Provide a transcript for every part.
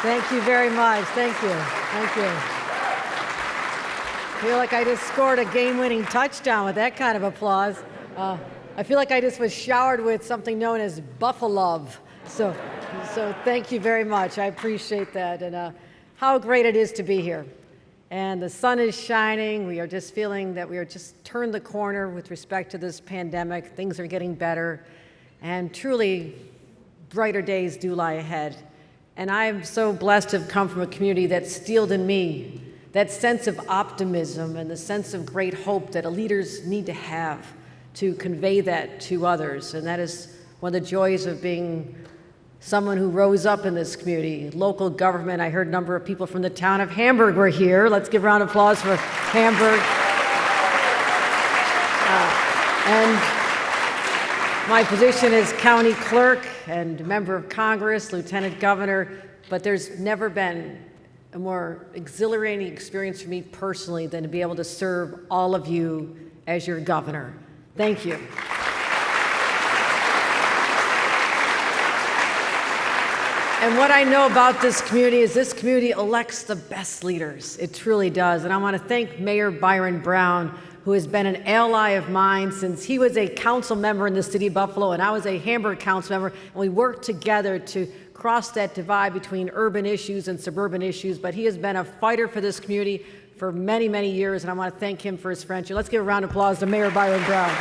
Thank you very much. Thank you. Thank you. I feel like I just scored a game-winning touchdown with that kind of applause. I feel like I just was showered with something known as buffalo. So thank you very much. I appreciate that. And how great it is to be here. And the sun is shining. We are just feeling that we are just turned the corner with respect to this pandemic. Things are getting better. And truly, brighter days do lie ahead. And I'm so blessed to have come from a community that instilled in me that sense of optimism and the sense of great hope that leaders need to have to convey that to others. And that is one of the joys of being someone who rose up in this community. Local government, I heard a number of people from the town of Hamburg were here. Let's give a round of applause for Hamburg. And my position is county clerk and member of Congress, lieutenant governor, but there's never been a more exhilarating experience for me personally than to be able to serve all of you as your governor. Thank you. And what I know about this community is this community elects the best leaders. It truly does. And I want to thank Mayor Byron Brown, who has been an ally of mine since he was a council member in the city of Buffalo and I was a Hamburg council member. And we worked together to cross that divide between urban issues and suburban issues. But he has been a fighter for this community for many, many years. And I want to thank him for his friendship. Let's give a round of applause to Mayor Byron Brown.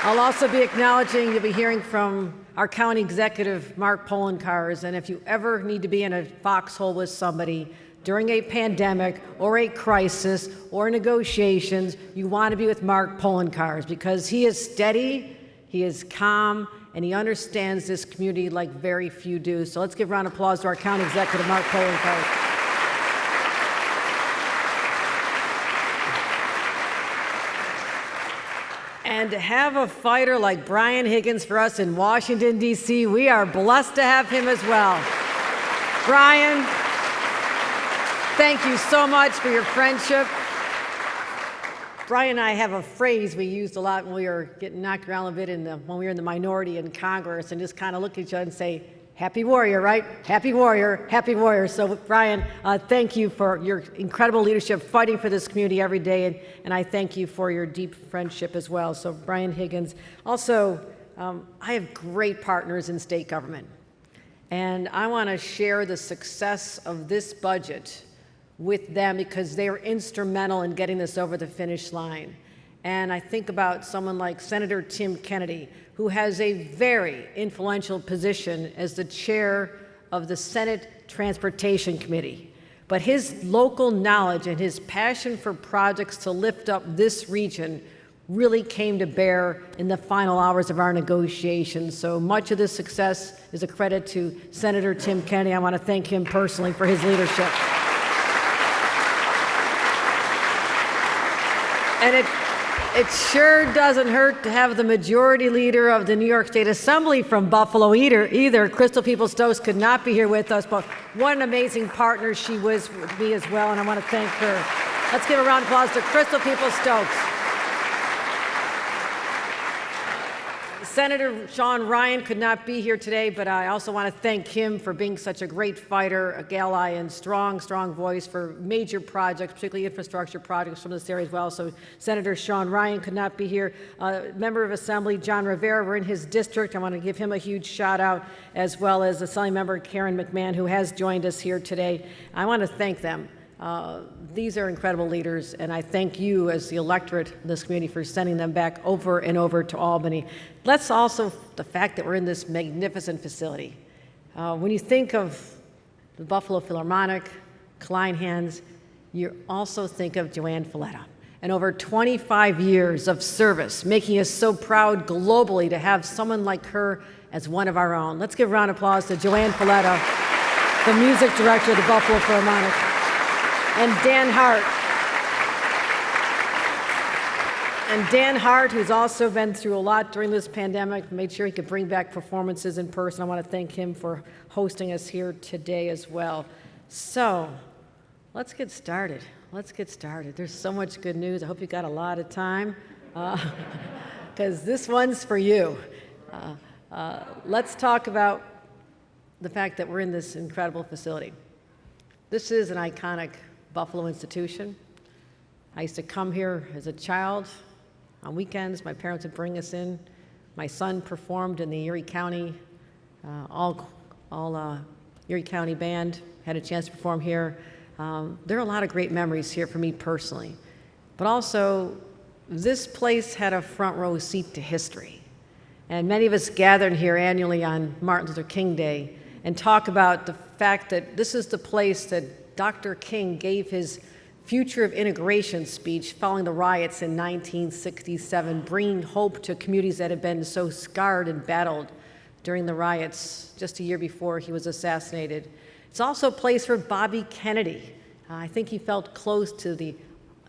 I'll also be acknowledging, you'll be hearing from our county executive, Mark Polenkars, and if you ever need to be in a foxhole with somebody during a pandemic or a crisis or negotiations, you want to be with Mark Polenkars because he is steady, he is calm, and he understands this community like very few do. So let's give a round of applause to our county executive, Mark Polenkars. And to have a fighter like Brian Higgins for us in Washington, D.C., we are blessed to have him as well. Brian, thank you so much for your friendship. Brian and I have a phrase we used a lot when we were getting knocked around a bit when we were in the minority in Congress and just kind of look at each other and say, happy warrior, right? Happy warrior, happy warrior. So Brian, thank you for your incredible leadership, fighting for this community every day, and I thank you for your deep friendship as well. So Brian Higgins. Also, I have great partners in state government, and I want to share the success of this budget with them because they are instrumental in getting this over the finish line. And I think about someone like Senator Tim Kennedy, who has a very influential position as the chair of the Senate Transportation Committee. But his local knowledge and his passion for projects to lift up this region really came to bear in the final hours of our negotiations. So much of this success is a credit to Senator Tim Kennedy. I want to thank him personally for his leadership. And it sure doesn't hurt to have the majority leader of the New York State Assembly from Buffalo either. Crystal Peoples-Stokes could not be here with us, but what an amazing partner she was with me as well, and I want to thank her. Let's give a round of applause to Crystal Peoples-Stokes. Senator Sean Ryan could not be here today, but I also want to thank him for being such a great fighter, a ally, and strong voice for major projects, particularly infrastructure projects from this area as well. So Senator Sean Ryan could not be here. Member of Assembly John Rivera, we're in his district. I want to give him a huge shout out, as well as Assembly Member Karen McMahon, who has joined us here today. I want to thank them. These are incredible leaders, and I thank you as the electorate in this community for sending them back over and over to Albany. Let's also, the fact that we're in this magnificent facility. When you think of the Buffalo Philharmonic, Kleinhans, you also think of Joanne Falletta. And over 25 years of service, making us so proud globally to have someone like her as one of our own. Let's give a round of applause to Joanne Falletta, the music director of the Buffalo Philharmonic. And Dan Hart. And Dan Hart, who's also been through a lot during this pandemic, made sure he could bring back performances in person. I want to thank him for hosting us here today as well. So let's get started. Let's get started. There's so much good news. I hope you got a lot of time because this one's for you. Let's talk about the fact that we're in this incredible facility. This is an iconic Buffalo institution. I used to come here as a child on weekends. My parents would bring us in. My son performed in the Erie County, Erie County band, had a chance to perform here. There are a lot of great memories here for me personally. But also, this place had a front row seat to history. And many of us gathered here annually on Martin Luther King Day and talk about the fact that this is the place that Dr. King gave his Future of Integration speech following the riots in 1967, bringing hope to communities that had been so scarred and battled during the riots just a year before he was assassinated. It's also a place where Bobby Kennedy, I think he felt close to the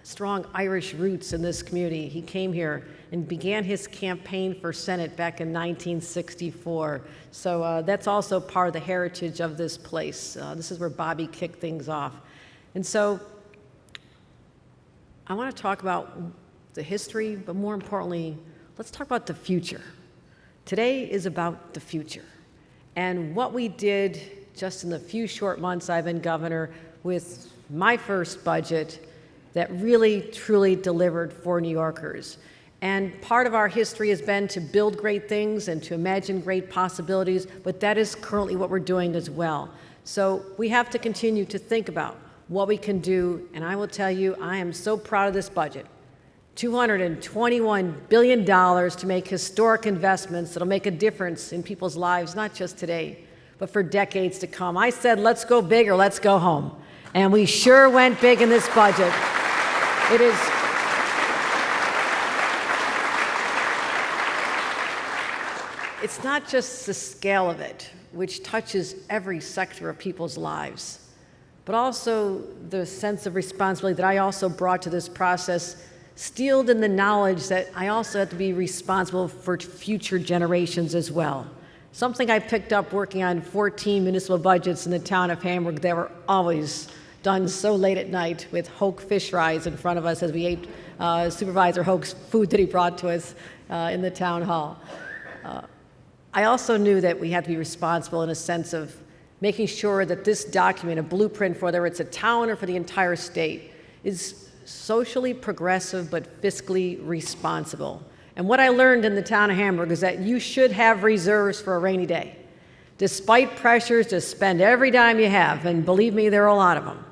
strong Irish roots in this community. He came here and began his campaign for Senate back in 1964. So that's also part of the heritage of this place. This is where Bobby kicked things off. And so I want to talk about the history, but more importantly, let's talk about the future. Today is about the future and what we did just in the few short months I've been governor with my first budget that really, truly delivered for New Yorkers. And part of our history has been to build great things and to imagine great possibilities, but that is currently what we're doing as well. So we have to continue to think about what we can do, and I will tell you, I am so proud of this budget. $221 billion to make historic investments that'll make a difference in people's lives, not just today, but for decades to come. I said, let's go big or let's go home. And we sure went big in this budget. It is. It's not just the scale of it, which touches every sector of people's lives, but also the sense of responsibility that I also brought to this process, steeled in the knowledge that I also have to be responsible for future generations as well. Something I picked up working on 14 municipal budgets in the town of Hamburg that were always done so late at night with Hoch fish fries in front of us as we ate Supervisor Hoch's food that he brought to us in the town hall. I also knew that we had to be responsible in a sense of making sure that this document, a blueprint for whether it's a town or for the entire state, is socially progressive but fiscally responsible. And what I learned in the town of Hamburg is that you should have reserves for a rainy day, despite pressures to spend every dime you have, and believe me, there are a lot of them.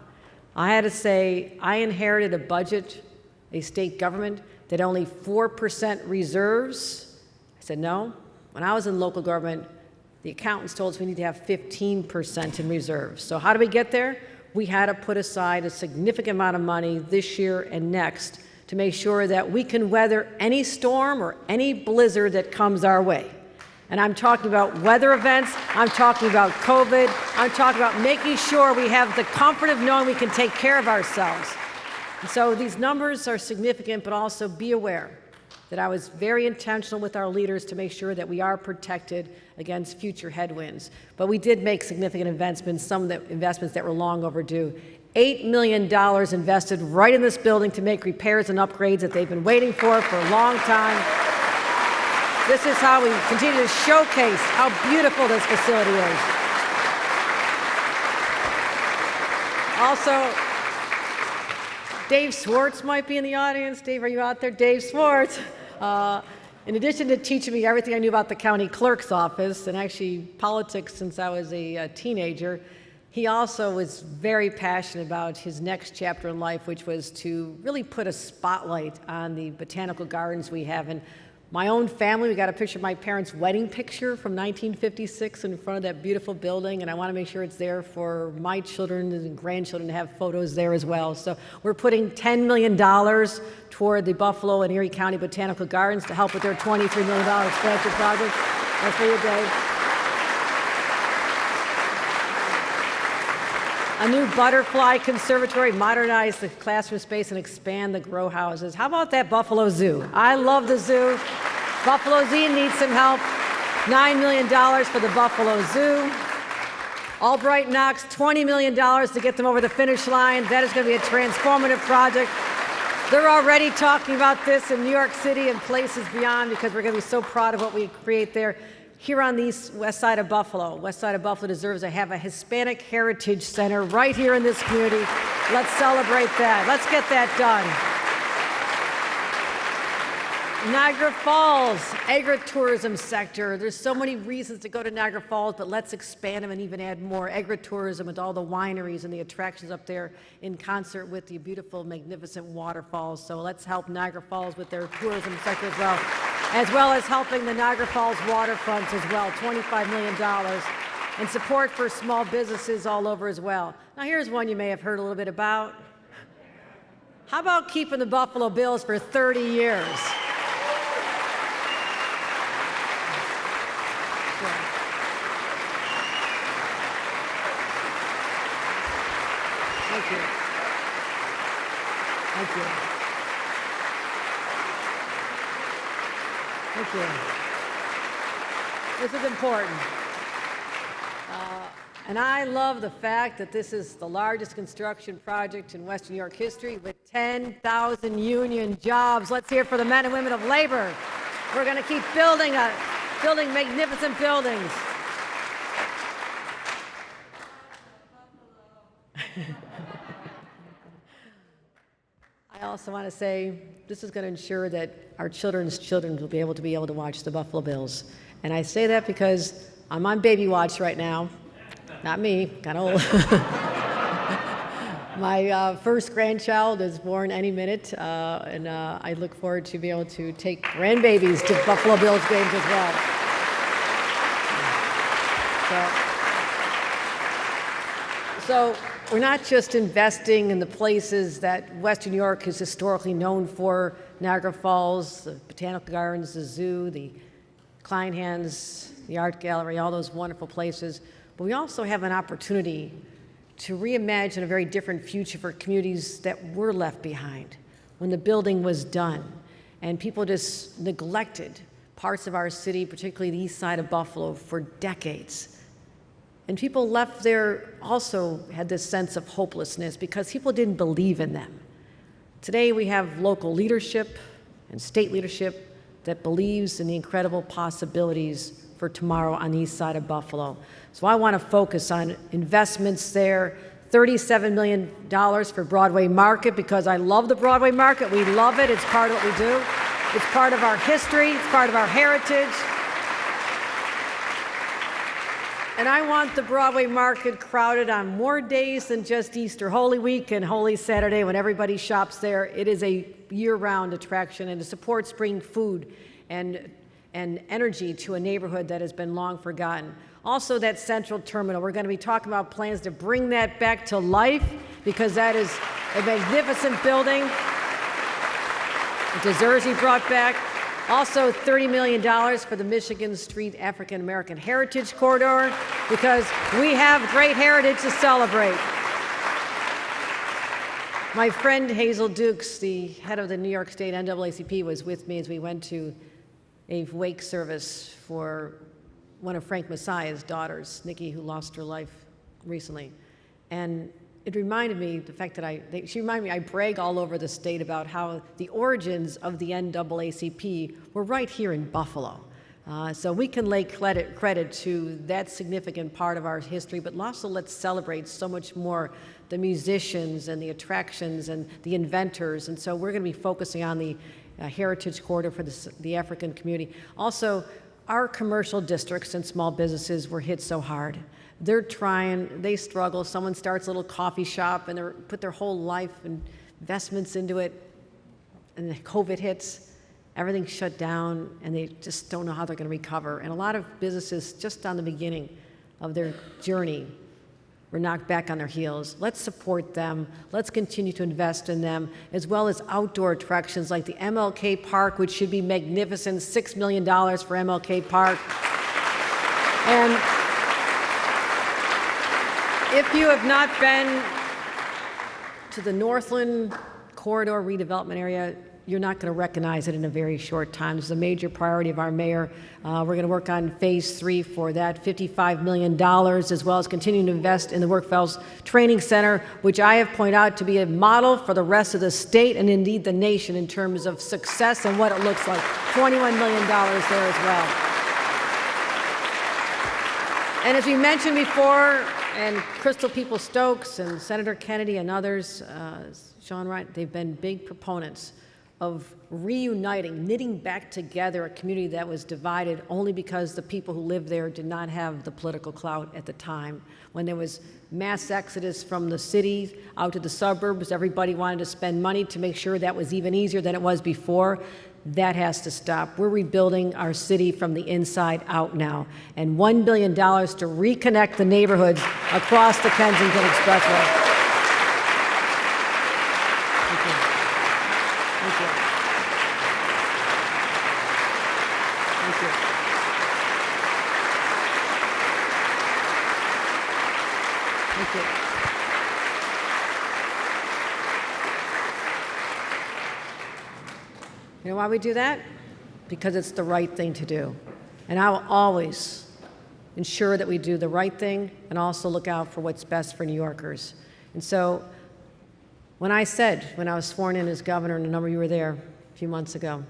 I had to say, I inherited a budget, a state government, that only 4% reserves. I said, no. When I was in local government, the accountants told us we need to have 15% in reserves. So how do we get there? We had to put aside a significant amount of money this year and next to make sure that we can weather any storm or any blizzard that comes our way. And I'm talking about weather events, I'm talking about COVID, I'm talking about making sure we have the comfort of knowing we can take care of ourselves. And so these numbers are significant, but also be aware that I was very intentional with our leaders to make sure that we are protected against future headwinds. But we did make significant investments, some of the investments that were long overdue. $8 million invested right in this building to make repairs and upgrades that they've been waiting for a long time. This is how we continue to showcase how beautiful this facility is. Also, Dave Swartz might be in the audience. Dave, are you out there? Dave Swartz. In addition to teaching me everything I knew about the county clerk's office and actually politics since I was a teenager, he also was very passionate about his next chapter in life, which was to really put a spotlight on the botanical gardens we have. And my own family, we got a picture of my parents' wedding picture from 1956 in front of that beautiful building, and I want to make sure it's there for my children and grandchildren to have photos there as well. So we're putting $10 million toward the Buffalo and Erie County Botanical Gardens to help with their $23 million expansion project. That's for you, Dave. A new butterfly conservatory, modernize the classroom space and expand the grow houses. How about that Buffalo Zoo? I love the zoo. Buffalo Zoo needs some help. $9 million for the Buffalo Zoo. Albright Knox, $20 million to get them over the finish line. That is going to be a transformative project. They're already talking about this in New York City and places beyond because we're going to be so proud of what we create there. here on the west side of Buffalo. West side of Buffalo deserves to have a Hispanic Heritage Center right here in this community. Let's celebrate that. Let's get that done. Niagara Falls, agritourism sector. There's so many reasons to go to Niagara Falls, but let's expand them and even add more agritourism with all the wineries and the attractions up there in concert with the beautiful, magnificent waterfalls. So let's help Niagara Falls with their tourism sector as well as helping the Niagara Falls waterfront as well, $25 million, and support for small businesses all over as well. Now here's one you may have heard a little bit about. How about keeping the Buffalo Bills for 30 years? Thank you. Thank you. Thank you. This is important. And I love the fact that this is the largest construction project in Western New York history with 10,000 union jobs. Let's hear it for the men and women of labor. We're going to keep building magnificent buildings. I also want to say this is going to ensure that our children's children will be able to watch the Buffalo Bills. And I say that because I'm on baby watch right now. Not me, kind of old. My first grandchild is born any minute, and I look forward to be able to take grandbabies to Buffalo Bills games as well. So we're not just investing in the places that Western New York is historically known for, Niagara Falls, the Botanical Gardens, the zoo, the Kleinhans, the Art Gallery, all those wonderful places. But we also have an opportunity to reimagine a very different future for communities that were left behind when the building was done. And people just neglected parts of our city, particularly the east side of Buffalo, for decades. And people left there also had this sense of hopelessness because people didn't believe in them. Today we have local leadership and state leadership that believes in the incredible possibilities for tomorrow on the east side of Buffalo. So I want to focus on investments there, $37 million for Broadway Market because I love the Broadway Market. We love it. It's part of what we do. It's part of our history. It's part of our heritage. And I want the Broadway Market crowded on more days than just Easter, Holy Week and Holy Saturday when everybody shops there. It is a year-round attraction and it supports bringing food and energy to a neighborhood that has been long forgotten. Also, that central terminal, we're going to be talking about plans to bring that back to life because that is a magnificent building. It deserves to be brought back. Also, $30 million for the Michigan Street African American Heritage Corridor because we have great heritage to celebrate. My friend Hazel Dukes, the head of the New York State NAACP, was with me as we went to a wake service for one of Frank Messiah's daughters, Nikki, who lost her life recently. And it reminded me, the fact that she reminded me, I brag all over the state about how the origins of the NAACP were right here in Buffalo. So we can lay credit to that significant part of our history, but also let's celebrate so much more the musicians and the attractions and the inventors. And so we're going to be focusing on the heritage corridor for the African community. Also, our commercial districts and small businesses were hit so hard. They're trying, they struggle. Someone starts a little coffee shop and they put their whole life and investments into it, and the COVID hits, everything's shut down, and they just don't know how they're going to recover. And a lot of businesses, just on the beginning of their journey, were knocked back on their heels. Let's support them. Let's continue to invest in them, as well as outdoor attractions like the MLK Park, which should be magnificent, $6 million for MLK Park. And if you have not been to the Northland Corridor redevelopment area, you're not going to recognize it in a very short time. This is a major priority of our mayor. We're going to work on phase 3 for that, $55 million, as well as continuing to invest in the Workfellows Training Center, which I have pointed out to be a model for the rest of the state and indeed the nation in terms of success and what it looks like. $21 million there as well. And as we mentioned before, and Crystal Peoples-Stokes and Senator Kennedy and others, Sean Wright, they've been big proponents of reuniting, knitting back together a community that was divided only because the people who lived there did not have the political clout at the time. When there was mass exodus from the cities out to the suburbs, everybody wanted to spend money to make sure that was even easier than it was before. That has to stop. We're rebuilding our city from the inside out now. And $1 billion to reconnect the neighborhoods across the Kensington Expressway. Thank you. Thank you. Thank you. Thank you. You know why we do that? Because it's the right thing to do. And I will always ensure that we do the right thing and also look out for what's best for New Yorkers. And so when I was sworn in as governor, and a number of you were there a few months ago,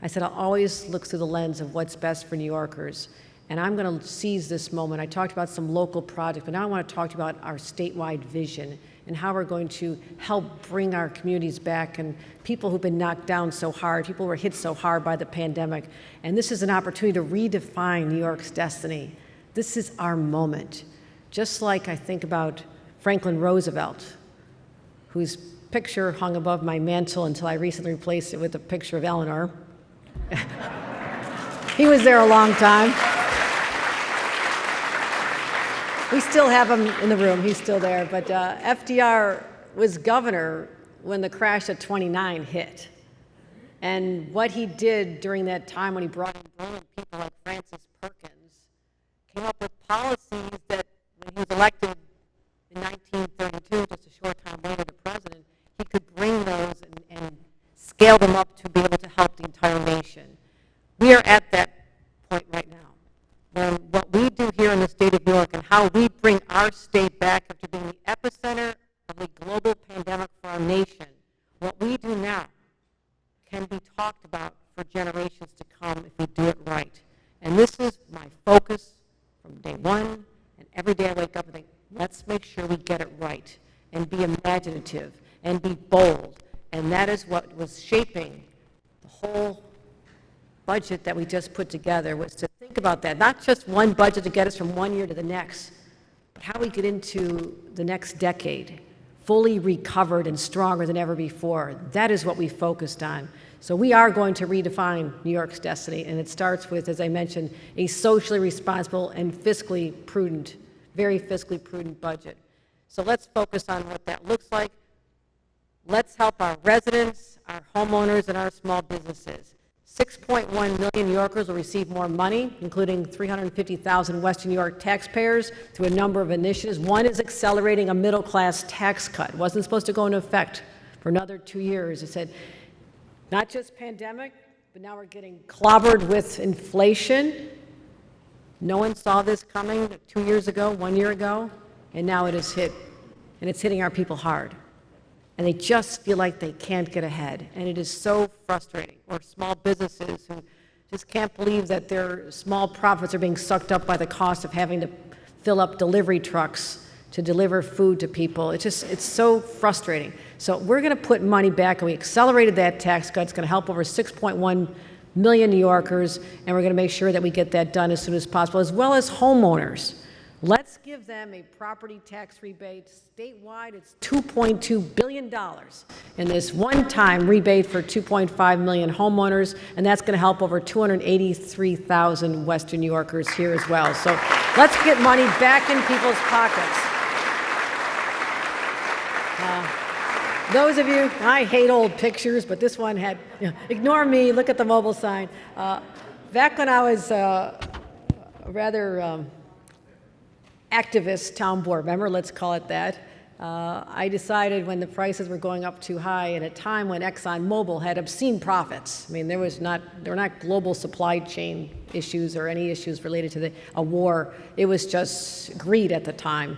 I said I'll always look through the lens of what's best for New Yorkers. And I'm going to seize this moment. I talked about some local projects, but now I want to talk to you about our statewide vision and how we're going to help bring our communities back and people who've been knocked down so hard, people who were hit so hard by the pandemic. And this is an opportunity to redefine New York's destiny. This is our moment. Just like I think about Franklin Roosevelt, whose picture hung above my mantle until I recently replaced it with a picture of Eleanor. He was there a long time. We still have him in the room, he's still there, but FDR was governor when the crash of '29 hit. And what he did during that time when he brought in brilliant people like Francis Perkins, came up with policies that when he was elected in 1932, just a short time later to president, he could bring those and scale them up to be able to help the entire nation. We are at that point right now. When what we do here in the state of New York and how we bring our state back after being the epicenter of a global pandemic for our nation, what we do now can be talked about for generations to come if we do it right. And this is my focus from day one, and every day I wake up and think, let's make sure we get it right and be imaginative and be bold. And that is what was shaping the whole budget that we just put together, was to think about that. Not just one budget to get us from one year to the next, but how we get into the next decade fully recovered and stronger than ever before. That is what we focused on. So we are going to redefine New York's destiny, and it starts with, as I mentioned, a socially responsible and fiscally prudent, very fiscally prudent budget. So let's focus on what that looks like. Let's help our residents, our homeowners, and our small businesses. 6.1 million New Yorkers will receive more money, including 350,000 Western New York taxpayers, through a number of initiatives. One is accelerating a middle-class tax cut. It wasn't supposed to go into effect for another 2 years. It said, not just pandemic, but now we're getting clobbered with inflation. No one saw this coming 2 years ago, 1 year ago, and now it has hit, and it's hitting our people hard. And they just feel like they can't get ahead. And it is so frustrating. Or small businesses who just can't believe that their small profits are being sucked up by the cost of having to fill up delivery trucks to deliver food to people. It's so frustrating. So we're going to put money back, and we accelerated that tax cut. It's going to help over 6.1 million New Yorkers, and we're going to make sure that we get that done as soon as possible, as well as homeowners. Let's give them a property tax rebate. Statewide, it's $2.2 billion in this one-time rebate for 2.5 million homeowners, and that's going to help over 283,000 Western New Yorkers here as well. So let's get money back in people's pockets. Those of you, I hate old pictures, but this one had, ignore me, look at the mobile sign. Back when I was rather activist town board member, let's call it that, I decided when the prices were going up too high at a time when ExxonMobil had obscene profits. I mean, there were not global supply chain issues or any issues related to a war. It was just greed at the time.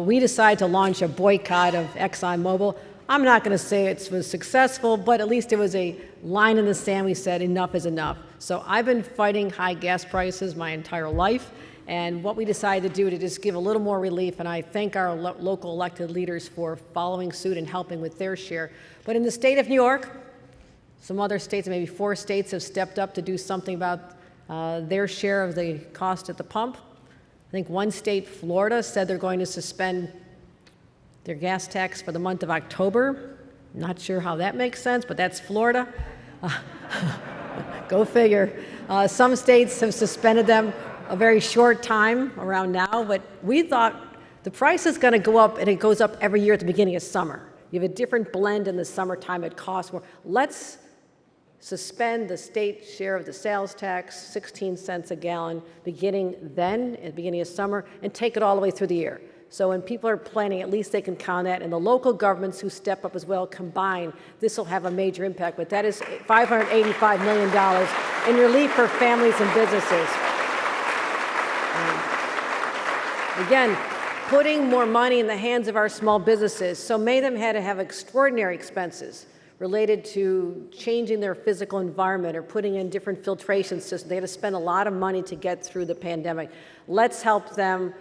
We decided to launch a boycott of ExxonMobil. I'm not going to say it was successful, but at least it was a line in the sand. We said enough is enough. So I've been fighting high gas prices my entire life. And what we decided to do to just give a little more relief, and I thank our local elected leaders for following suit and helping with their share. But in the state of New York, some other states, maybe 4 states, have stepped up to do something about their share of the cost at the pump. I think one state, Florida, said they're going to suspend their gas tax for the month of October. Not sure how that makes sense, but that's Florida. Go figure. Some states have suspended them a very short time around now, but we thought the price is going to go up, and it goes up every year at the beginning of summer. You have a different blend in the summertime, it costs more. Let's suspend the state share of the sales tax, 16 cents a gallon, beginning then, at the beginning of summer, and take it all the way through the year. So when people are planning, at least they can count that, and the local governments who step up as well combine, this will have a major impact. But that is $585 million in relief for families and businesses. Again, putting more money in the hands of our small businesses. So many of them had to have extraordinary expenses related to changing their physical environment or putting in different filtration systems. They had to spend a lot of money to get through the pandemic. Let's help them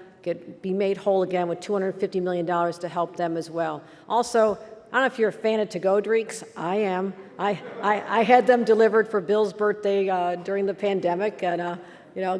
be made whole again with $250 million to help them as well. Also, I don't know if you're a fan of to-go drinks. I am. I had them delivered for Bill's birthday during the pandemic, and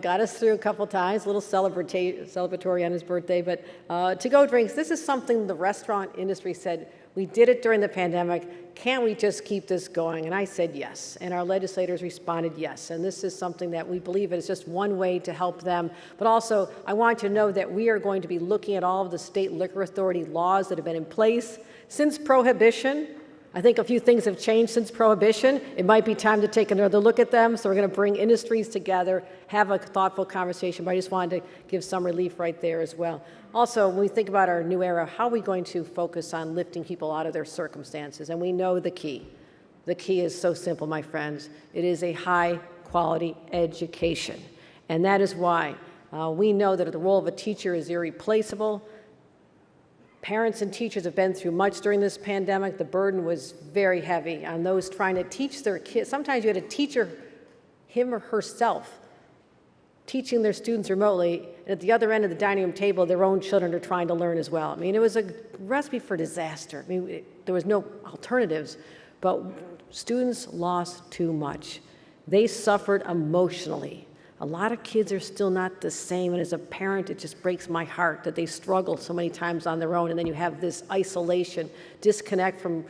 got us through a couple times, a little celebratory on his birthday. But to-go drinks, this is something the restaurant industry said, we did it during the pandemic. Can't we just keep this going? And I said yes, and our legislators responded yes. And this is something that we believe is just one way to help them. But also, I want you to know that we are going to be looking at all of the state liquor authority laws that have been in place since Prohibition. I think a few things have changed since Prohibition. It might be time to take another look at them. So we're going to bring industries together, have a thoughtful conversation. But I just wanted to give some relief right there as well. Also, when we think about our new era, how are we going to focus on lifting people out of their circumstances? And we know the key. The key is so simple, my friends. It is a high-quality education. And that is why we know that the role of a teacher is irreplaceable. Parents and teachers have been through much during this pandemic. The burden was very heavy on those trying to teach their kids. Sometimes you had a teacher, him or herself, teaching their students remotely, and at the other end of the dining room table, their own children are trying to learn as well. I mean, it was a recipe for disaster. I mean, there was no alternatives, but students lost too much. They suffered emotionally. A lot of kids are still not the same, and as a parent, it just breaks my heart that they struggle so many times on their own, and then you have this isolation, disconnect from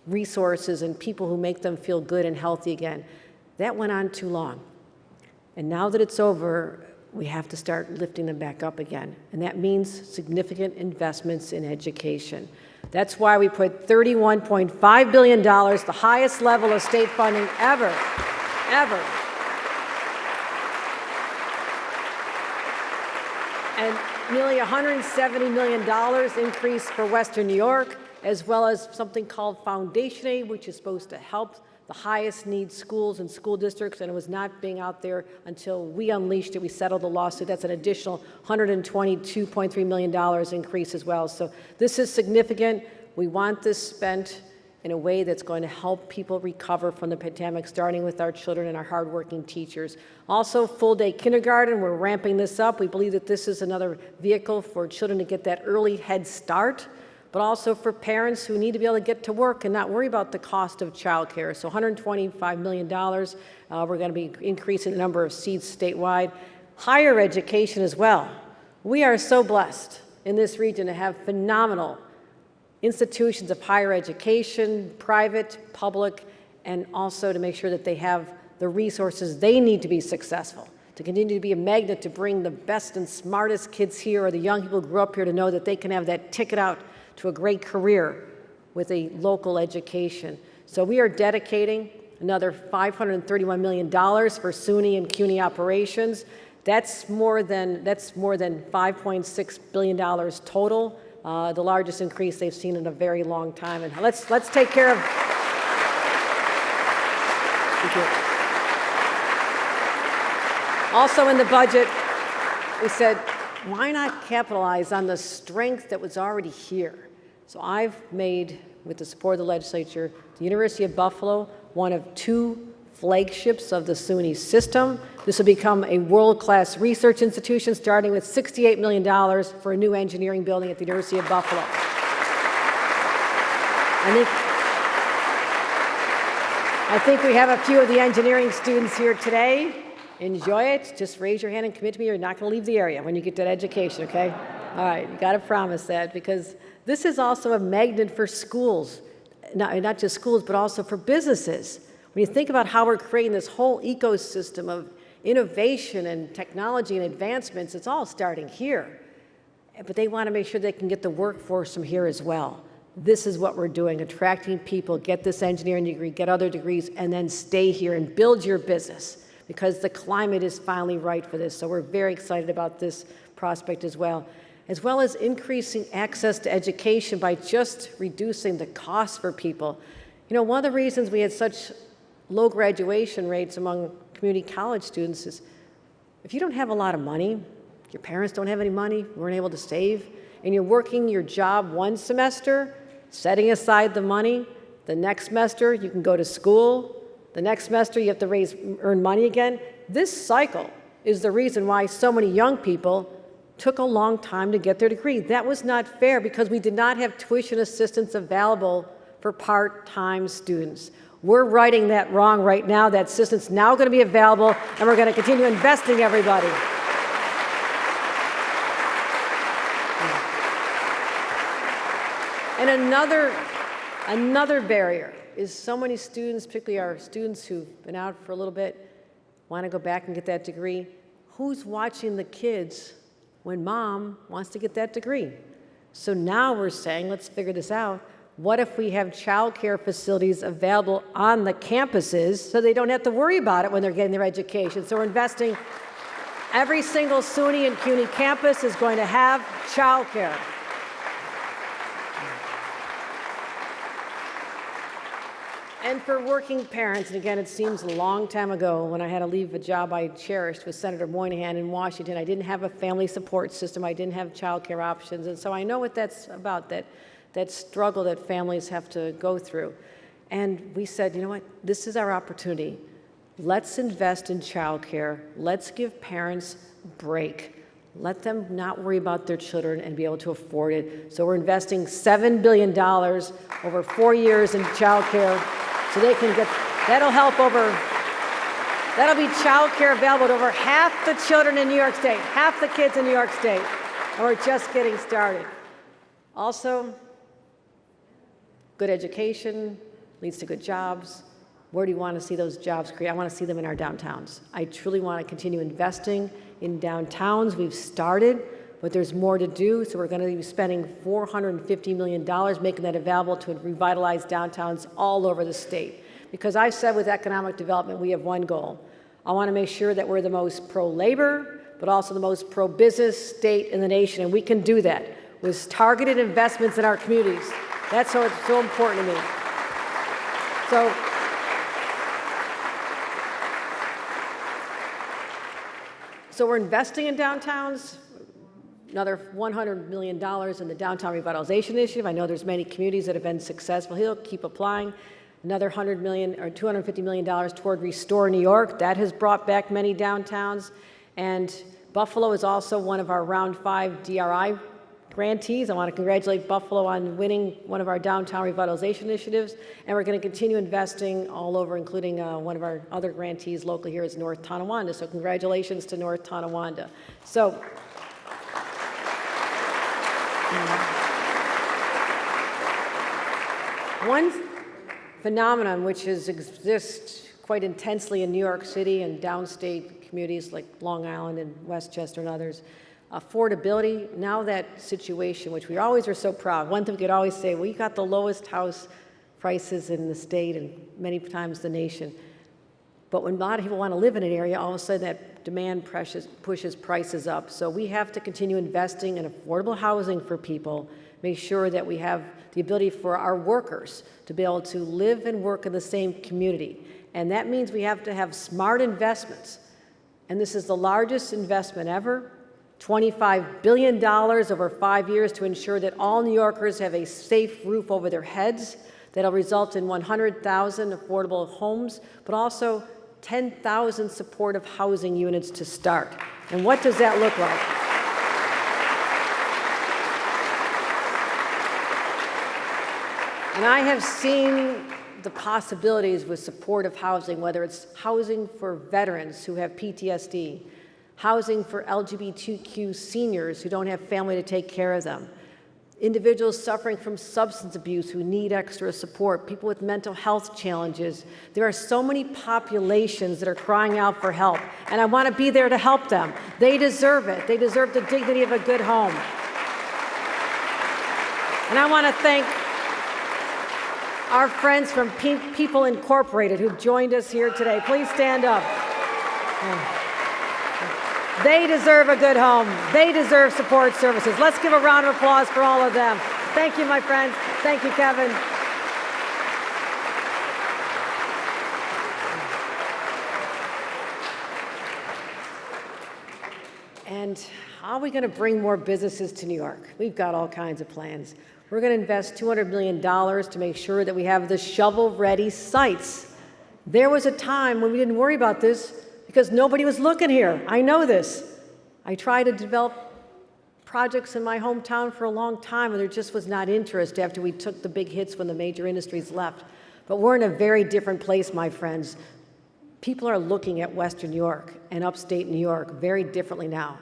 resources and people who make them feel good and healthy again. That went on too long. And now that it's over, we have to start lifting them back up again, and that means significant investments in education. That's why we put $31.5 billion, the highest level of state funding ever. And nearly $170 million increase for Western New York, as well as something called Foundation Aid, which is supposed to help the highest need schools and school districts, and it was not being out there until we unleashed it. We settled the lawsuit. That's an additional $122.3 million increase as well. So this is significant. We want this spent in a way that's going to help people recover from the pandemic, starting with our children and our hardworking teachers. Also, full-day kindergarten, we're ramping this up. We believe that this is another vehicle for children to get that early head start, but also for parents who need to be able to get to work and not worry about the cost of childcare. So $125 million. We're going to be increasing the number of seats statewide. Higher education as well. We are so blessed in this region to have phenomenal institutions of higher education, private, public, and also to make sure that they have the resources they need to be successful, to continue to be a magnet to bring the best and smartest kids here, or the young people who grew up here, to know that they can have that ticket out to a great career with a local education. So we are dedicating another $531 million for SUNY and CUNY operations. That's more than $5.6 billion total. The largest increase they've seen in a very long time. And let's take care of. Thank you. Also in the budget, we said, why not capitalize on the strength that was already here? So I've made, with the support of the legislature, the University of Buffalo one of 2 flagships of the SUNY system. This will become a world-class research institution, starting with $68 million for a new engineering building at the University of Buffalo. I think we have a few of the engineering students here today. Enjoy it. Just raise your hand and commit to me. You're not going to leave the area when you get that education, okay? All right, you got to promise that, because this is also a magnet for schools, not just schools, but also for businesses. When you think about how we're creating this whole ecosystem of innovation and technology and advancements, it's all starting here. But they want to make sure they can get the workforce from here as well. This is what we're doing, attracting people, get this engineering degree, get other degrees, and then stay here and build your business, because the climate is finally right for this. So we're very excited about this prospect as well as increasing access to education by just reducing the cost for people. You know, one of the reasons we had such low graduation rates among community college students is if you don't have a lot of money, your parents don't have any money, weren't able to save, and you're working your job one semester, setting aside the money, the next semester you can go to school, the next semester you have to earn money again. This cycle is the reason why so many young people took a long time to get their degree. That was not fair, because we did not have tuition assistance available for part-time students. We're righting that wrong right now. That assistance now going to be available, and we're going to continue investing everybody. And another barrier is so many students, particularly our students who've been out for a little bit, want to go back and get that degree. Who's watching the kids when mom wants to get that degree? So now we're saying, let's figure this out. What if we have child care facilities available on the campuses so they don't have to worry about it when they're getting their education? So we're investing. Every single SUNY and CUNY campus is going to have child care. And for working parents, and again, it seems a long time ago when I had to leave a job I cherished with Senator Moynihan in Washington. I didn't have a family support system. I didn't have child care options. And so I know what that's about, that struggle that families have to go through. And we said, you know what, this is our opportunity. Let's invest in child care. Let's give parents a break. Let them not worry about their children and be able to afford it. So we're investing $7 billion over 4 years in child care. So they can get, that'll be child care available to over half the children in New York State, half the kids in New York State. And we're just getting started. Also, good education leads to good jobs. Where do you want to see those jobs created? I want to see them in our downtowns. I truly want to continue investing in downtowns. We've started, but there's more to do. So we're going to be spending $450 million, making that available to revitalize downtowns all over the state. Because I said with economic development, we have one goal. I want to make sure that we're the most pro-labor, but also the most pro-business state in the nation. And we can do that with targeted investments in our communities. That's why it's so important to me. So we're investing in downtowns, another $100 million in the Downtown Revitalization Initiative. I know there's many communities that have been successful. He'll keep applying. Another $100 million or $250 million toward Restore New York. That has brought back many downtowns. And Buffalo is also one of our Round 5 DRI grantees. I want to congratulate Buffalo on winning one of our downtown revitalization initiatives, and we're going to continue investing all over, including one of our other grantees locally here is North Tonawanda. So congratulations to North Tonawanda. So one phenomenon which exists quite intensely in New York City and downstate communities like Long Island and Westchester and others, affordability. Now that situation, which we always are so proud, one thing we could always say, we got the lowest house prices in the state and many times the nation. But when a lot of people want to live in an area, all of a sudden that demand pushes prices up. So we have to continue investing in affordable housing for people, make sure that we have the ability for our workers to be able to live and work in the same community. And that means we have to have smart investments. And this is the largest investment ever. $25 billion over 5 years to ensure that all New Yorkers have a safe roof over their heads, that'll result in 100,000 affordable homes, but also 10,000 supportive housing units to start. And what does that look like? And I have seen the possibilities with supportive housing, whether it's housing for veterans who have PTSD, housing for LGBTQ seniors who don't have family to take care of them, individuals suffering from substance abuse who need extra support, people with mental health challenges. There are so many populations that are crying out for help, and I want to be there to help them. They deserve it. They deserve the dignity of a good home. And I want to thank our friends from People Incorporated who've joined us here today. Please stand up. They deserve a good home. They deserve support services. Let's give a round of applause for all of them. Thank you, my friends. Thank you, Kevin. And how are we going to bring more businesses to New York? We've got all kinds of plans. We're going to invest $200 million to make sure that we have the shovel-ready sites. There was a time when we didn't worry about this because nobody was looking here. I know this. I tried to develop projects in my hometown for a long time, and there just was not interest after we took the big hits when the major industries left. But we're in a very different place, my friends. People are looking at Western New York and upstate New York very differently now,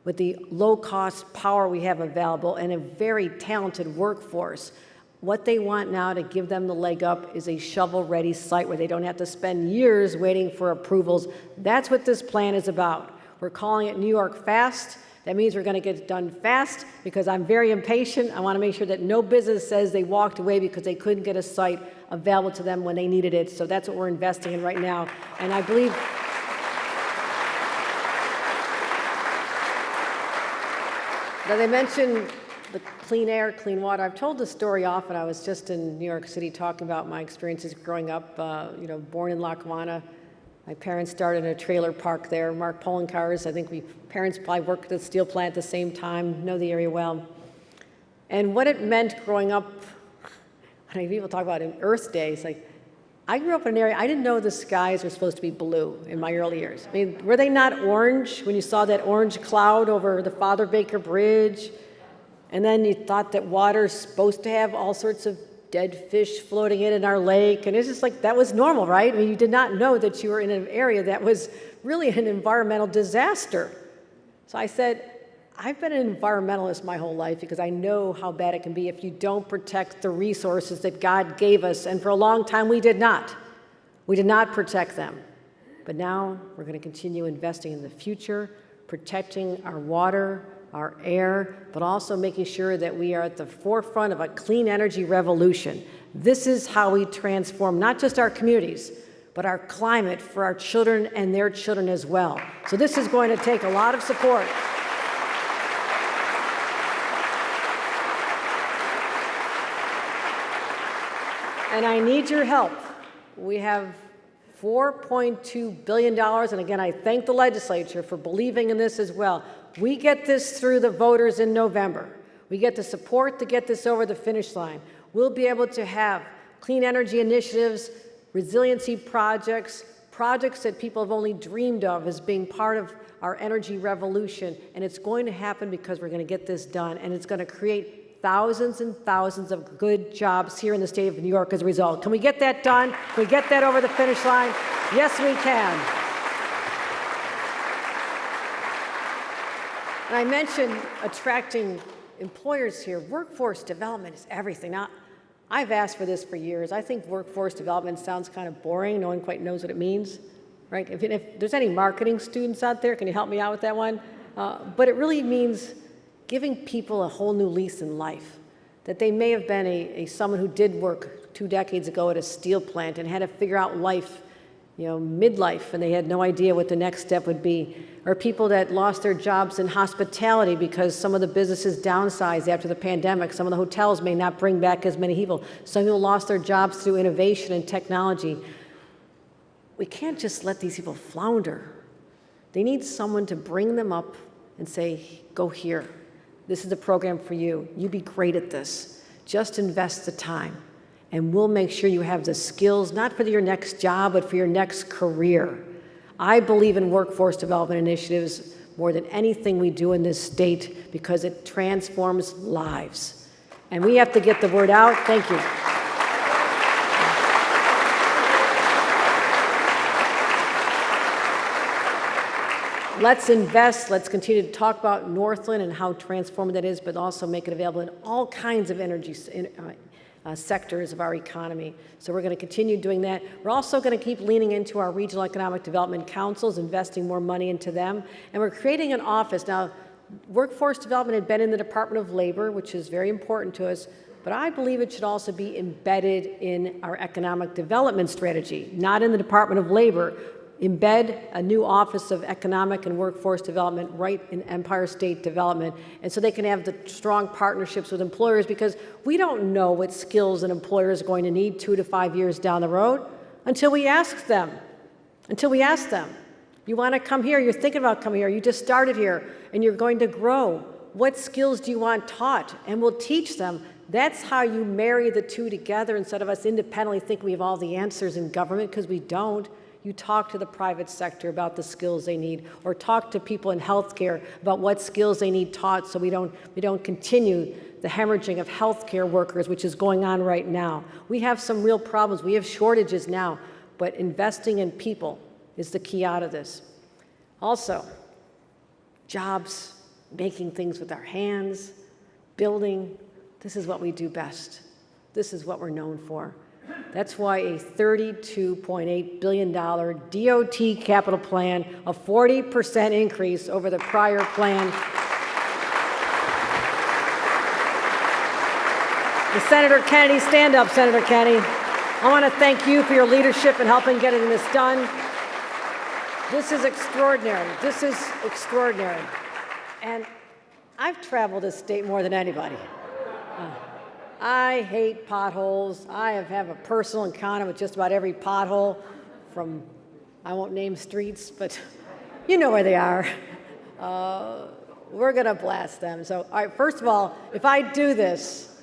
with the low-cost power we have available and a very talented workforce. What they want now to give them the leg up is a shovel-ready site where they don't have to spend years waiting for approvals. That's what this plan is about. We're calling it New York Fast. That means we're going to get it done fast because I'm very impatient. I want to make sure that no business says they walked away because they couldn't get a site available to them when they needed it. So that's what we're investing in right now. And I believe now, they mentioned the clean air, clean water. I've told this story often. I was just in New York City talking about my experiences growing up, born in Lackawanna. My parents started in a trailer park there, Mark Polencar's. I think parents probably worked at the steel plant at the same time, know the area well. And what it meant growing up, I mean, people talk about it, Earth Day. It's like, I grew up in an area, I didn't know the skies were supposed to be blue in my early years. I mean, were they not orange when you saw that orange cloud over the Father Baker Bridge? And then you thought that water's supposed to have all sorts of dead fish floating in our lake. And it's just like, that was normal, right? I mean, you did not know that you were in an area that was really an environmental disaster. So I said, I've been an environmentalist my whole life because I know how bad it can be if you don't protect the resources that God gave us. And for a long time, we did not. We did not protect them. But now we're going to continue investing in the future, protecting our water, our air, but also making sure that we are at the forefront of a clean energy revolution. This is how we transform not just our communities, but our climate for our children and their children as well. So this is going to take a lot of support. And I need your help. We have $4.2 billion, and again, I thank the legislature for believing in this as well. We get this through the voters in November. We get the support to get this over the finish line. We'll be able to have clean energy initiatives, resiliency projects, projects that people have only dreamed of as being part of our energy revolution, and it's going to happen because we're going to get this done, and it's going to create thousands and thousands of good jobs here in the state of New York as a result. Can we get that done? Can we get that over the finish line? Yes, we can. And I mentioned attracting employers here. Workforce development is everything. Now, I've asked for this for years. I think workforce development sounds kind of boring. No one quite knows what it means, right? If there's any marketing students out there, can you help me out with that one? But it really means giving people a whole new lease in life, that they may have been someone who did work 2 decades ago at a steel plant and had to figure out life, midlife, and they had no idea what the next step would be, or people that lost their jobs in hospitality because some of the businesses downsized after the pandemic. Some of the hotels may not bring back as many people. Some people lost their jobs through innovation and technology. We can't just let these people flounder. They need someone to bring them up and say, go here. This is a program for you. You be great at this. Just invest the time. and we'll make sure you have the skills, not for your next job, but for your next career. I believe in workforce development initiatives more than anything we do in this state because it transforms lives. And we have to get the word out. Thank you. Let's invest. Let's continue to talk about Northland and how transformative that is, but also make it available in all kinds of energy sectors of our economy. So we're going to continue doing that. We're also going to keep leaning into our regional economic development councils, investing more money into them. And we're creating an office. Now, workforce development had been in the Department of Labor, which is very important to us, but I believe it should also be embedded in our economic development strategy, not in the Department of Labor. Embed a new Office of Economic and Workforce Development right in Empire State Development, and so they can have the strong partnerships with employers, because we don't know what skills an employer is going to need 2 to 5 years down the road until we ask them. You want to come here, you're thinking about coming here, you just started here, and you're going to grow. What skills do you want taught? And we'll teach them. That's how you marry the two together instead of us independently thinking we have all the answers in government, because we don't. You talk to the private sector about the skills they need, or talk to people in healthcare about what skills they need taught, so we don't continue the hemorrhaging of healthcare workers, which is going on right now. We have some real problems. We have shortages now, but investing in people is the key out of this. Also, jobs, making things with our hands, building. This is what we do best. This is what we're known for. That's why a $32.8 billion DOT capital plan, a 40% increase over the prior plan. Senator Kennedy, stand up, Senator Kennedy. I want to thank you for your leadership in helping getting this done. This is extraordinary. This is extraordinary. And I've traveled this state more than anybody. I hate potholes. I have a personal encounter with just about every pothole from, I won't name streets, but you know where they are. We're going to blast them. So, all right, first of all, if I do this,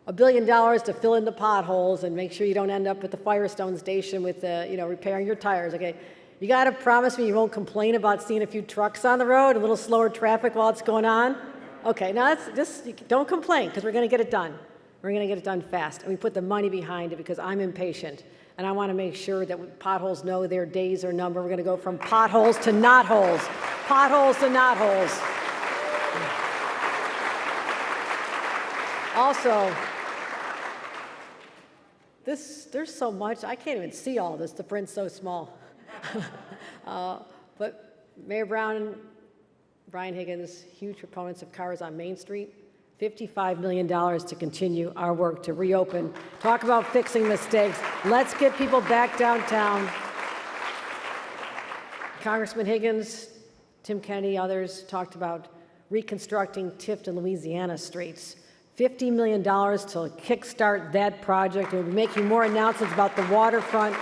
$1 billion to fill in the potholes and make sure you don't end up at the Firestone station with, repairing your tires, okay? You got to promise me you won't complain about seeing a few trucks on the road, a little slower traffic while it's going on? Okay, now that's just, don't complain, because we're going to get it done. We're going to get it done fast, and we put the money behind it because I'm impatient, and I want to make sure that potholes know their days are numbered. We're going to go from potholes to knotholes, potholes to knotholes. Also, there's so much, I can't even see all this, the print's so small. But Mayor Brown and Brian Higgins, huge proponents of cars on Main Street, $55 million to continue our work to reopen. Talk about fixing mistakes. Let's get people back downtown. Congressman Higgins, Tim Kennedy, others talked about reconstructing Tift and Louisiana streets. $50 million to kickstart that project. We'll be making more announcements about the waterfront,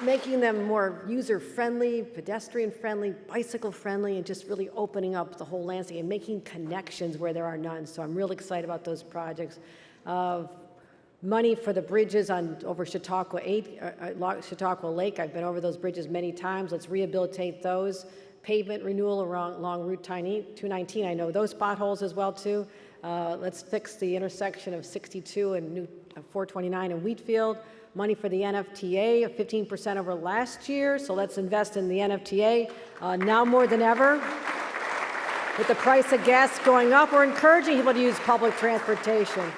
making them more user-friendly, pedestrian-friendly, bicycle-friendly, and just really opening up the whole landscape and making connections where there are none. So I'm really excited about those projects. Money for the bridges over Chautauqua Lake. I've been over those bridges many times. Let's rehabilitate those. Pavement renewal along Route 219. I know those potholes as well, too. Let's fix the intersection of 62 and 429 in Wheatfield. Money for the NFTA, 15% over last year, so let's invest in the NFTA now more than ever. With the price of gas going up, we're encouraging people to use public transportation.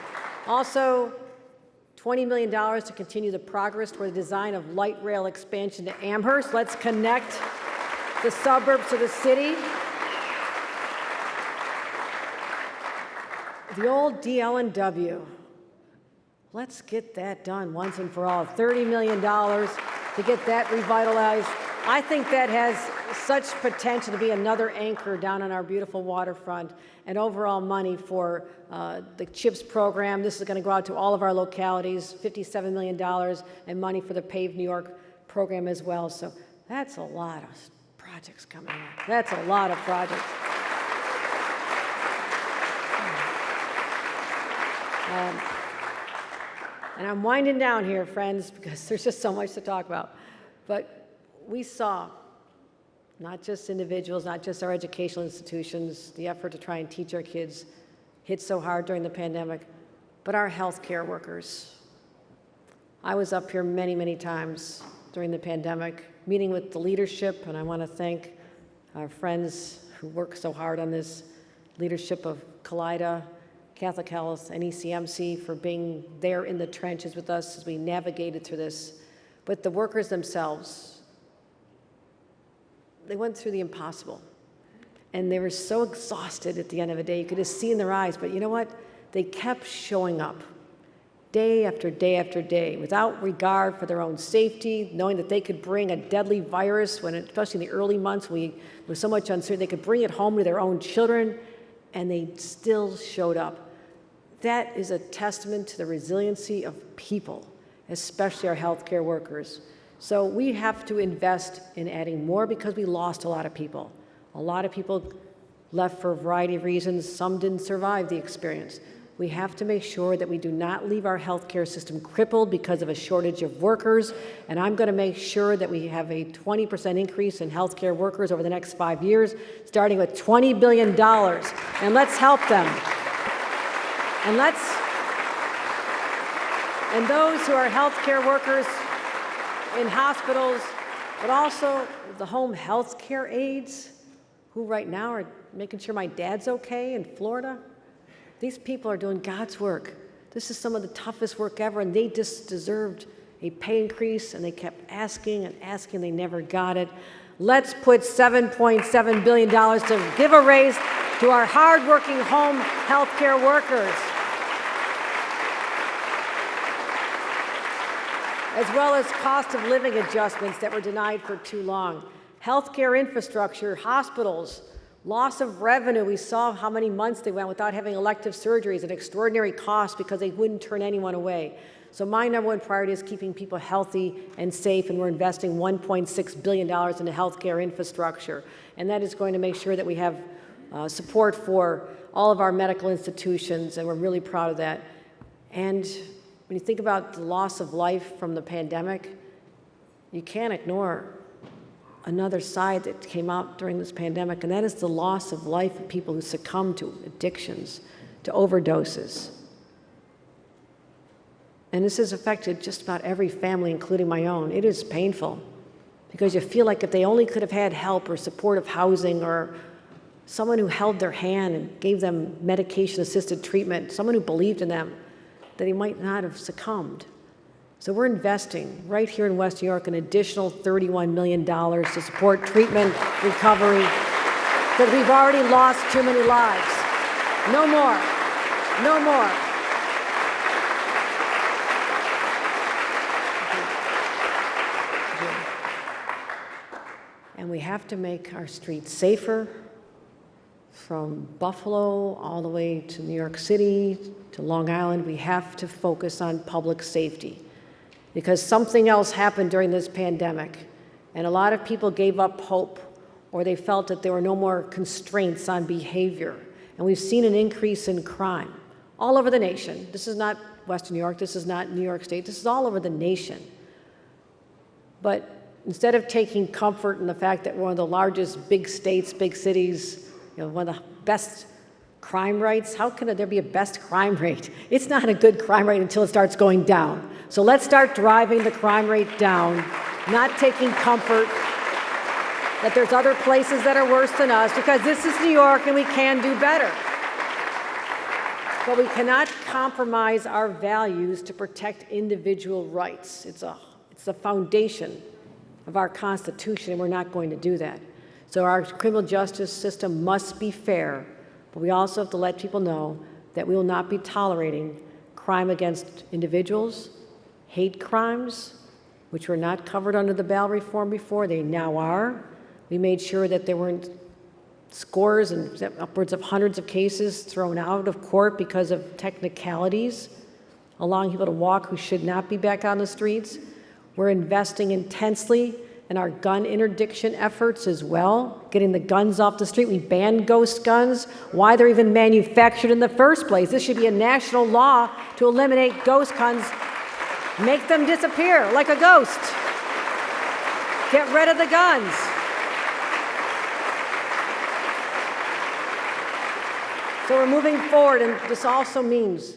Also, $20 million to continue the progress toward the design of light rail expansion to Amherst. Let's connect the suburbs to the city. The old DL&W. Let's get that done once and for all. $30 million to get that revitalized. I think that has such potential to be another anchor down on our beautiful waterfront, and overall money for the CHIPS program. This is going to go out to all of our localities, $57 million, and money for the Pave New York program as well. So that's a lot of projects coming up. That's a lot of projects. And I'm winding down here, friends, because there's just so much to talk about. But we saw, not just individuals, not just our educational institutions, the effort to try and teach our kids hit so hard during the pandemic, but our healthcare workers. I was up here many, many times during the pandemic, meeting with the leadership, and I want to thank our friends who work so hard on this, leadership of Kaleida, Catholic Health, and ECMC for being there in the trenches with us as we navigated through this. But the workers themselves, they went through the impossible. And they were so exhausted at the end of the day. You could just see in their eyes, but you know what? They kept showing up day after day after day without regard for their own safety, knowing that they could bring a deadly virus, when, especially in the early months, there was so much uncertainty, they could bring it home to their own children, and they still showed up. That is a testament to the resiliency of people, especially our healthcare workers. So we have to invest in adding more because we lost a lot of people. A lot of people left for a variety of reasons. Some didn't survive the experience. We have to make sure that we do not leave our healthcare system crippled because of a shortage of workers. And I'm going to make sure that we have a 20% increase in healthcare workers over the next 5 years, starting with $20 billion. And let's help them. And those who are healthcare workers in hospitals, but also the home healthcare aides, who right now are making sure my dad's okay in Florida. These people are doing God's work. This is some of the toughest work ever, and they just deserved a pay increase, and they kept asking and asking, they never got it. Let's put $7.7 billion to give a raise to our hardworking home healthcare workers, as well as cost of living adjustments that were denied for too long. Healthcare infrastructure, hospitals, loss of revenue. We saw how many months they went without having elective surgeries, an extraordinary cost because they wouldn't turn anyone away. So my number one priority is keeping people healthy and safe, and we're investing $1.6 billion into healthcare infrastructure. And that is going to make sure that we have support for all of our medical institutions, and we're really proud of that. And when you think about the loss of life from the pandemic, you can't ignore another side that came out during this pandemic, and that is the loss of life of people who succumb to addictions, to overdoses. And this has affected just about every family, including my own. It is painful because you feel like if they only could have had help or supportive housing or someone who held their hand and gave them medication-assisted treatment, someone who believed in them, that he might not have succumbed. So we're investing right here in West New York an additional $31 million to support treatment recovery because we've already lost too many lives. No more. No more. And we have to make our streets safer, from Buffalo all the way to New York City to Long Island. We have to focus on public safety, because something else happened during this pandemic, and a lot of people gave up hope, or they felt that there were no more constraints on behavior. And we've seen an increase in crime all over the nation. This is not Western New York, this is not New York State, this is all over the nation. But instead of taking comfort in the fact that we're one of the largest big states, big cities, one of the best crime rates, how can there be a best crime rate? It's not a good crime rate until it starts going down. So let's start driving the crime rate down, not taking comfort that there's other places that are worse than us, because this is New York and we can do better. But we cannot compromise our values to protect individual rights. It's the foundation of our Constitution, and we're not going to do that. So our criminal justice system must be fair, but we also have to let people know that we will not be tolerating crime against individuals, hate crimes, which were not covered under the bail reform before. They now are. We made sure that there weren't scores and upwards of hundreds of cases thrown out of court because of technicalities, allowing people to walk who should not be back on the streets. We're investing intensely and our gun interdiction efforts as well, getting the guns off the street. We banned ghost guns. Why they're even manufactured in the first place. This should be a national law to eliminate ghost guns, make them disappear like a ghost. Get rid of the guns. So we're moving forward, and this also means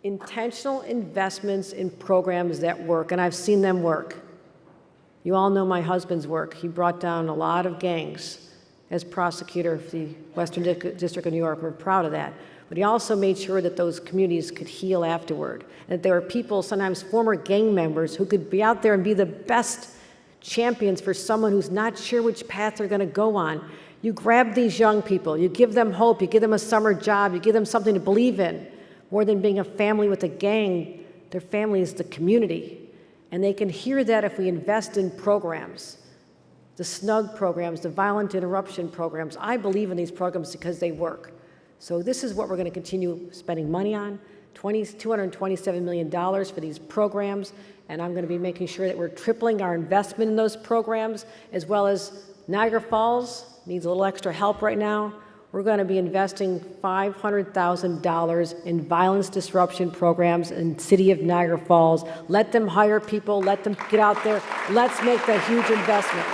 intentional investments in programs that work, and I've seen them work. You all know my husband's work. He brought down a lot of gangs as prosecutor of the Western District of New York. We're proud of that. But he also made sure that those communities could heal afterward, and that there were people, sometimes former gang members, who could be out there and be the best champions for someone who's not sure which path they're going to go on. You grab these young people, you give them hope, you give them a summer job, you give them something to believe in. More than being a family with a gang, their family is the community. And they can hear that if we invest in programs, the SNUG programs, the violent interruption programs. I believe in these programs because they work. So this is what we're going to continue spending money on, $227 million for these programs, and I'm going to be making sure that we're tripling our investment in those programs, as well as Niagara Falls needs a little extra help right now. We're going to be investing $500,000 in violence disruption programs in the city of Niagara Falls. Let them hire people, let them get out there. Let's make that huge investment.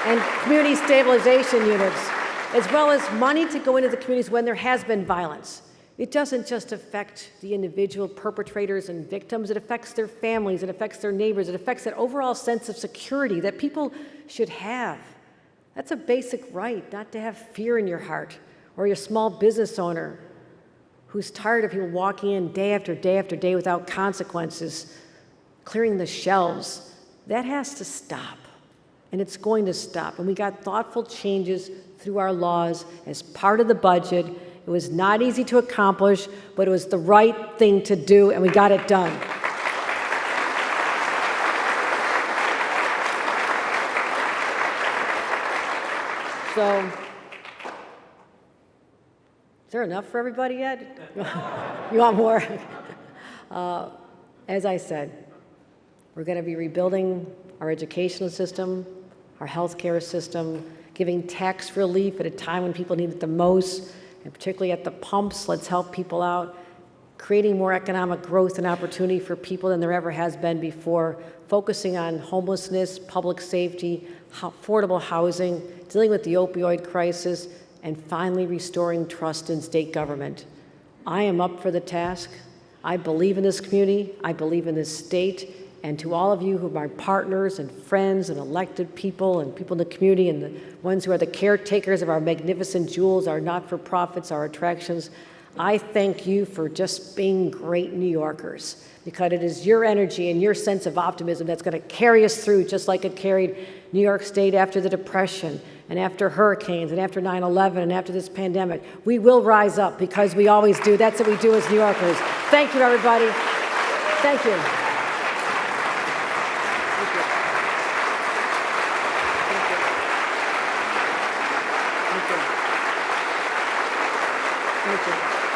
And community stabilization units, as well as money to go into the communities when there has been violence. It doesn't just affect the individual perpetrators and victims, it affects their families, it affects their neighbors, it affects that overall sense of security that people should have. That's a basic right, not to have fear in your heart, or you're a small business owner who's tired of people walking in day after day after day without consequences, clearing the shelves. That has to stop, and it's going to stop. And we got thoughtful changes through our laws as part of the budget. It was not easy to accomplish, but it was the right thing to do, and we got it done. So, is there enough for everybody yet? You want more? As I said, we're going to be rebuilding our educational system, our healthcare system, giving tax relief at a time when people need it the most, and particularly at the pumps. Let's help people out, creating more economic growth and opportunity for people than there ever has been before, focusing on homelessness, public safety, affordable housing, dealing with the opioid crisis, and finally restoring trust in state government. I am up for the task. I believe in this community. I believe in this state. And to all of you who are my partners and friends and elected people and people in the community and the ones who are the caretakers of our magnificent jewels, our not-for-profits, our attractions, I thank you for just being great New Yorkers, because it is your energy and your sense of optimism that's going to carry us through, just like it carried New York State after the Depression and after hurricanes and after 9/11 and after this pandemic. We will rise up because we always do. That's what we do as New Yorkers. Thank you, everybody. Thank you. Thank you.